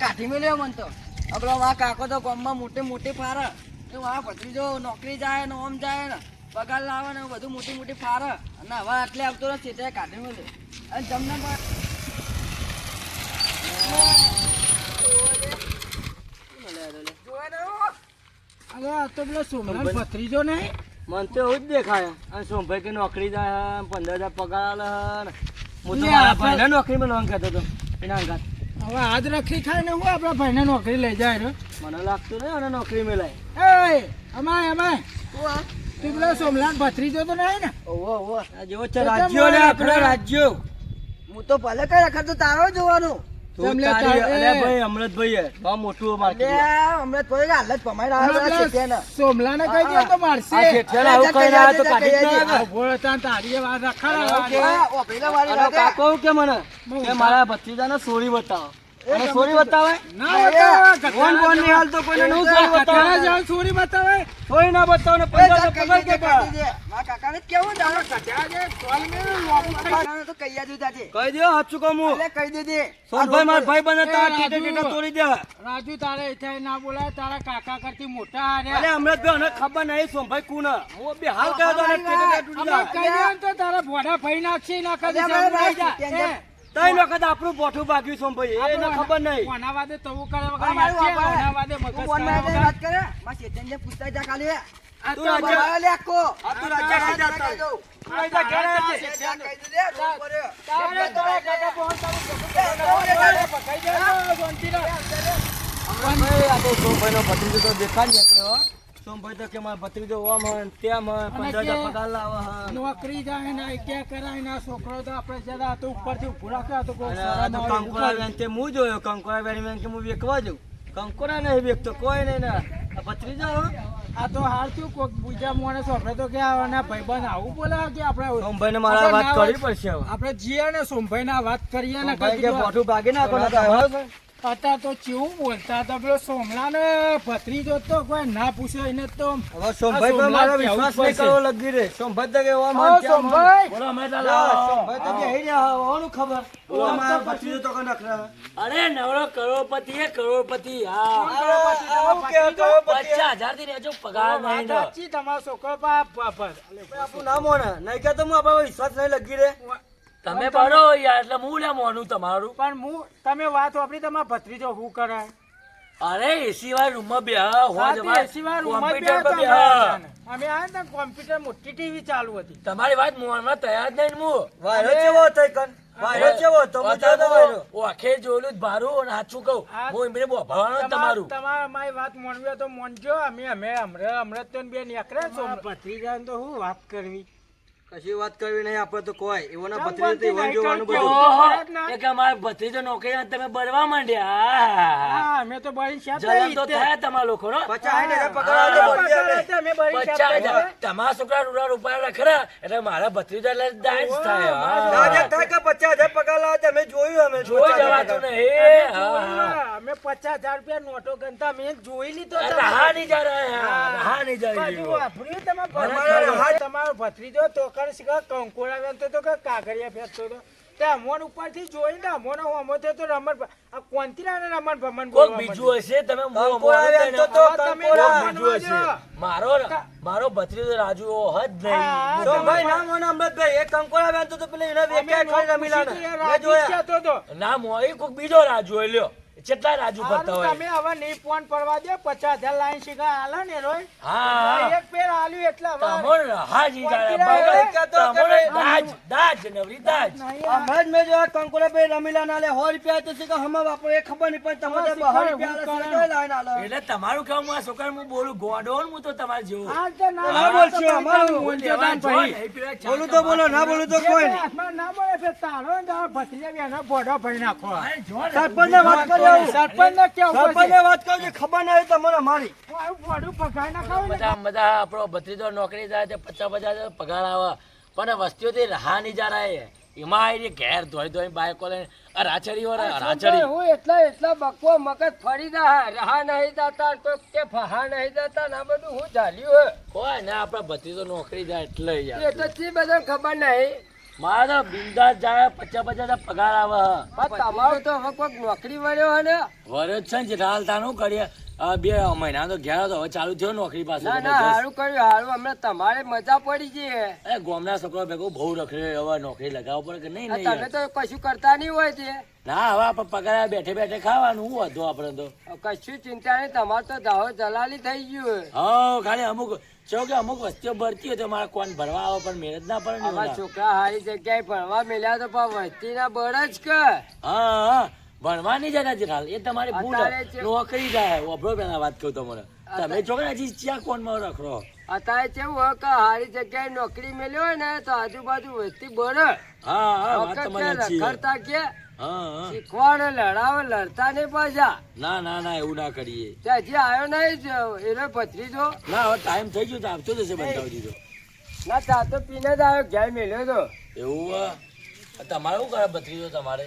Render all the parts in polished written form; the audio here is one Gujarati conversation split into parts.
કાઢી મેલ્યો મન તો આપણો વા કાકો તો ગામમાં મોટી મોટી ફારે તો વા ભત્રીજો નોકરી જાય ને ઓમ જાય ને પગાર લાવે ને બધું મોટી મોટી ફારે અને હવે આટલે આવતો નથી તે કાઢી મેલ્યો અને જમને અરે તો પેલો સોમનાથ ભત્રીજો નહીં મન તો એવું જ દેખાય અને સોમભાઈ કે નોકરી જાય 15,000 પગાર આલે હું તો મારા ભાઈને નોકરીમાં નોંધ કરતો હતો એના અંગાત હવે આજ રખી ખાય ને હું આપણા ભાઈને નોકરી લઈ જાય ને મને લાગતું નહીં અને નોકરી મેલાય એ અમાય તું પેલો સોમનાથ ભત્રીજો તો નહીં ને ઓહો ઓહો આ જેવો છે રાજ્યો ને આપણા રાજ્યો હું તો ભલે કઈ રખડ તો તારો જોવાનું ભાઈ અમૃતભાઈ બહુ મોટું માર્કેટ અમૃતભાઈ હાલત પમાઈ રહ્યા છે સોમલાને કહી દે તો મારશે કાકો કે મને કે મારા ભત્રીજાને સોરી બતાવો અને સોરી બતાવે કોણ કોણ ની હાલ તો કોઈને નું સોરી બતાવે સોરી બતાવે સોરી ના બતાવે ને 15,000 પગાર કે મારા કાકાને કેવું જાણો કટ્યા છે ટોલ મે લોબુ ખાઈ તો કઈયા જો જાજે કહી દે હાચું કહું હું એટલે કહી દેજે સોનભાઈ માર ભાઈ બનતા ટીટે ટીટે તોડી દે રાજુ તારે એથાય ના બોલાય તારા કાકા કરતી મોટા હારે અરે અમૃતભાઈ મને ખબર નહીં સોનભાઈ કોણ હું બે હાલ કહ્યો તો ટીટે ટીટે તૂટી જાય કહી દે તો તારા ભોડા ભાઈ નાખશે ના કદી સમજાઈ જા તઈ વખત આપણું બોઠું ભાગ્યું સોમભાઈ એને ખબર નહીં કોના વાદે તવું કરે વગર કોના વાદે મગજ વાત કરે માં ચેતનને પૂછતા જા ખાલી તું રાજ્ય લે આકો આ તું રાજ્ય કઈ જાતા આઈ જા ઘરે છે કહી દે તારે તારે કાકા ફોન તારું પકઈ દે શાંતિ રાખ ભાઈ આ તો સોમભાઈનો ભત્રીજો તો દેખાડ નીકળ્યો સોમભાઈ તો કે મારા ભત્રીજો ઓમ હન તેમ 15,000 પગાર લાવે હન નોકરી જાય ને ક્યાં કરાય ના છોકરો તો આપણે જરા તો ઉપરથી ઉભો રાખ્યો તો કોઈ કંકોરા વેન તે હું જોયો કંકોરા વેન કે હું વેકવા જાઉં કંકોરા નહીં વેકતો કોઈ નહીં ના આ ભત્રીજો આ તો હાર થયું કોઈક બીજા માણસ આપણે તો કે આના ભાઈબંધ આવું બોલે કે આપણે સોમભાઈ ને મારા વાત કરવી પડશે આપણે જીએ ને સોમભાઈ ના વાત કરીએ ને કે મોઢું ભાગી નાખો ને અત્યારે તો કેવું બોલતા હતા પેલો સોમલા ને ભત્રીજો તો કોઈ ના પૂછે એને તો હવે સોમભાઈ પર મારો વિશ્વાસ નહીં કરવો લગી રે સોમભાઈ તો કે ઓમ સોમભાઈ બોલો મેલા સોમભાઈ તો કે હઈ ને હોવાનું ખબર બોલો મારો ભત્રીજો તો કન નખરા અરે નવરો કરોડપતિ હે કરોડપતિ હા કરોડપતિ 50,000 થી રેજો પગાર નહીં દો સાચી તમારો છોકરો બાપ આપું ના મોને નહીં કે તો હું આપણો વિશ્વાસ નહીં લગી રે તમે બરો યાર એટલે હું લે મોનું તમારું પણ હું તમે વાત વાપરી તમારા ભત્રીજો શું કરાય અરે એસી વાળા રૂમમાં બે હોય એસી વાળા રૂમમાં બે અમે આ ને કોમ્પ્યુટર મોટી ટીવી ચાલુ હતી તમારી વાત મોનમાં તૈયાર જ નહીં હું વાયરો કેવો હતો કન વાયરો કેવો હતો મજા તો વાયરો ઓખે જોલું જ ભારું અને સાચું કહું હું એમને બોભાવાનો તમારું તમારા મારી વાત મોનવી તો મોનજો અમે હમણાં તો બે નીકળે છો ભત્રીજાને તો હું વાત કરવી કશી વાત કરવી નહીં આપણે તો કોઈ એવોના ભત્રીજો તો એવન જોવાનું બધું એક અમારા ભત્રીજો નોકરી તમે બરવા માંડ્યા હા અમે તો બળી શાત જલન તો થાય તમારા લોકોનો 50,000 પગાર અમે બળી શાત તમારા છોકરા રૂપિયા રખરા એટલે મારા ભત્રીજા એટલે દાજ થાય દાજ થાય કે 50,000 પગાર લાવે તમે જોયું અમે જોઈ જવાતું નહીં અમે 50,000 રૂપિયા નોટો ગણતા મેં જોઈ લીધો હા નહીં જા રહ્યા હા નહીં જા તમારો ભત્રીજો તો કંકોડા વેચતો તો કાગળિયા ફેંકતો તો ત્યાં મોન ઉપરથી જોઈને મોનો હોમો તો રમણ કોંતીરા ને રમણ ભમણ કોઈ બીજું હશે તમે મારો ભત્રીજો રાજુ હદ નહીં તો ભાઈ ના મોન અમૃતભાઈ એક કંકોડા વેચતો તો પેલે એને વેચાય ખાઈ રમીલાના ના મોઈ કોક બીજો રાજુ લ્યો કેટલા રાજુ કરતા હોય તમે હવે નહીં ફોન પડવા દે 50,000 લાઈન શીખા આલે ને રોય હા એક પેર આલ્યું એટલા તમોન હાજી દાજ નવરી દાજ અમજ મે જો કંકોડા પે રમીલા નાલે 100 રૂપિયા તો શીખા હમ વાપરો એ ખબર નહીં પણ તમે 100 રૂપિયા લાઈન આલે એટલે તમારું કામ આ છોકરા હું બોલું ગોડોન હું તો તમાર જેવો ના બોલશો અમારું મોંજદાન ભાઈ બોલું તો બોલો ના બોલું તો કોઈ નહીં ના બોલે ફે તારો ના ભત્રીજા બેના બોડો ભઈ નાખો સરપંચ ને વાત કરી સરપંચને વાત કરજો ખબર ના હોય તમને મારી બધા આપણો ભત્રીજો નોકરી જાય છે 50,000 પગાર આવે પણ વસ્તીઓથી રહા નહીં જા રહે એમાં આવી ઘેર ધોઈ બાઈકો લઈને રાચડી વાળા રાચડી હું એટલા બકવો મગજ ફરી દા રહા નહીં જતા તો કે ફહા નહીં જતા ના બધું હું ચાલ્યું કોઈ ના આપણા ભત્રીજો નોકરી જાય એટલે એ તો ચી બધા ખબર નહીં મારે તો બિંદાસ જાય 50,000 પગાર આવે પણ તમારો તો હવે કોઈક નોકરી મળ્યો હે ને વરસ છે ને જેઠાલાલ તાનું કરીએ 2 મહિના તો ઘેર હતો હવે ચાલુ થયો નોકરી પાસે ના ના સારું કર્યું સારું હમણાં તમારે મજા પડી છે અરે ગોમના છોકરો ભેગો બહુ રખડે હવે નોકરી લગાવવો પડે કે નહીં નહીં તમે તો કશું કરતા નહીં હોય તે ના હવે આપણે પગાર બેઠે બેઠે ખાવાનું શું હતું આપણે તો કશું ચિંતા નહીં તમારે તો દાવો જલાલી થઈ ગયું હા ખાલી અમુક જો કે અમુક વસ્તીઓ ભરતી હોય તો મારા કોણ ભરવા આવે પણ મહેનત ના પડે ને અમારા એમાં. છોકરા સારી જગ્યાએ ભણવા મળ્યા તો પણ વસ્તી ના બળ જ કે હા હા ભણવાની જરા જેઠાલ એ તમારી ભૂલ અત્યારે છે. જે- નોકરી જાય ઓભરો પેલા વાત કહું તમને તમે છોકરા હજી ક્યાં કોનમાં રખડો અત્યારે કેવું હોય કે સારી જગ્યાએ નોકરી મેળ્યો હોય ને તો આજુબાજુ વસ્તી બળ હા હા વાત તમારી સાચી છે. રખડતા કે હા હા શીખવાડે લડાવે લડતા નહીં પાછા ના ના ના એવું ના કરીએ તે હજી આવ્યો નહીં એનો ભત્રીજો ના હવે ટાઈમ થઈ ગયો તો આવતો જશે બંધાવી દીધો ના ચા તો પીને જ આવ્યો ઘેર મેલ્યો તો એવું તમારે શું કરે ભત્રીજો તમારે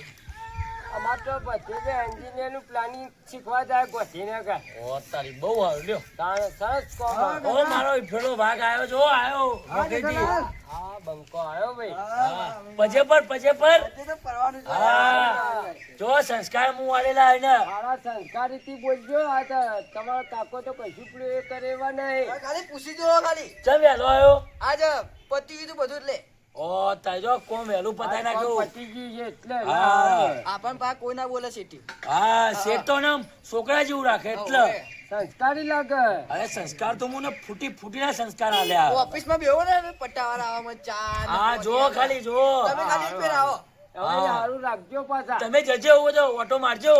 અમાર તો ભત્રીજો એન્જિનિયર નું પ્લાનિંગ શીખવા જાય ગોઠીનગર ઓ તારી બહુ સારું લ્યો સરસ કોમ ઓ મારો ફેરો ભાગ આવ્યો જો આવ્યો નોકરીથી. હા બંકો આવ્યો ભાઈ હા પજે પર તે તો પરવાનું છે. હા જો સંસ્કાર હું વાળેલા હોય ને મારા સંસ્કારીથી બોલજો આ તો તમારો કાકો તો કશું પેલું એ કરે એવા નહીં હવે ખાલી પૂછી જો ખાલી ચમ વહેલો આવ્યો આજ પતી ગયું બધું એટલે ઓ તારી જો કોમ વહેલું પતાઈ નાખ્યું પતી ગયું છે એટલે હા. આપણ પા કોઈ ના બોલે શેઠી હા શેઠ તો ને આમ છોકરા જેવું રાખે એટલે સંસ્કારી લાગે અરે સંસ્કાર તો મને ફૂટીના સંસ્કાર આલ્યા ઓફિસ માં બેહો ને પટ્ટાવાળા આવવામાં ચા ને હા જો કોફી ખાલી જો તમે ખાલી એક ફેર આવો હવે સારું રાખજો પાછા તમે જજો એવું તો ઓટો મારજો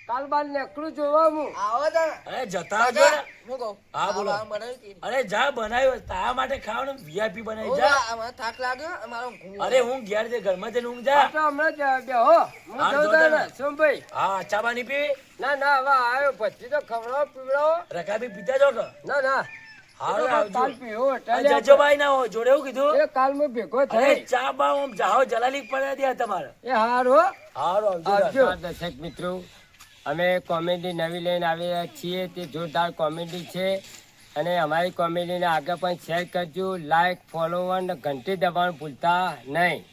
કાલ બાર નેકડું જોવા હું આવો તો અરે જતા આવજો ને હું કહું હા, બોલો. બનાવ્યું કે અરે જા બનાવ્યો તારા માટે ખાવાનું VIP બનાવી ઓ, જા આમાં થાક લાગ્યો અમારો ઊંઘ અરે હું ઘેર જે ઘરમાં જઈને ઊંઘ જા આ તો હમણાં જ બેહો હું હા, જઉં જો તને. તારે સોમભાઈ હા ચા પાણી પી ના ના હવે આવ્યો પછી તો ખવડાવો પીવડાવો રકાબી પીતા જો કે ના ના હારું એ તો કાલ આવજો પીવો અને જજો ભાઈ ના હોય જોડે એવું કીધું એ કાલ હું ભેગો અરે થઈ ચા બા આમ જાઓ જલાલી પડે દે તમારે એ હારું હારું આવજો આવજો દર્શક મિત્રો અમે કોમેડી નવી લઈને આવ્યા છીએ તે જોરદાર કોમેડી છે અને અમારી કોમેડીને આગળ પણ શેર કરજો લાઈક ફોલોવર અને ઘંટી દબાવવાનું ભૂલતા નહીં.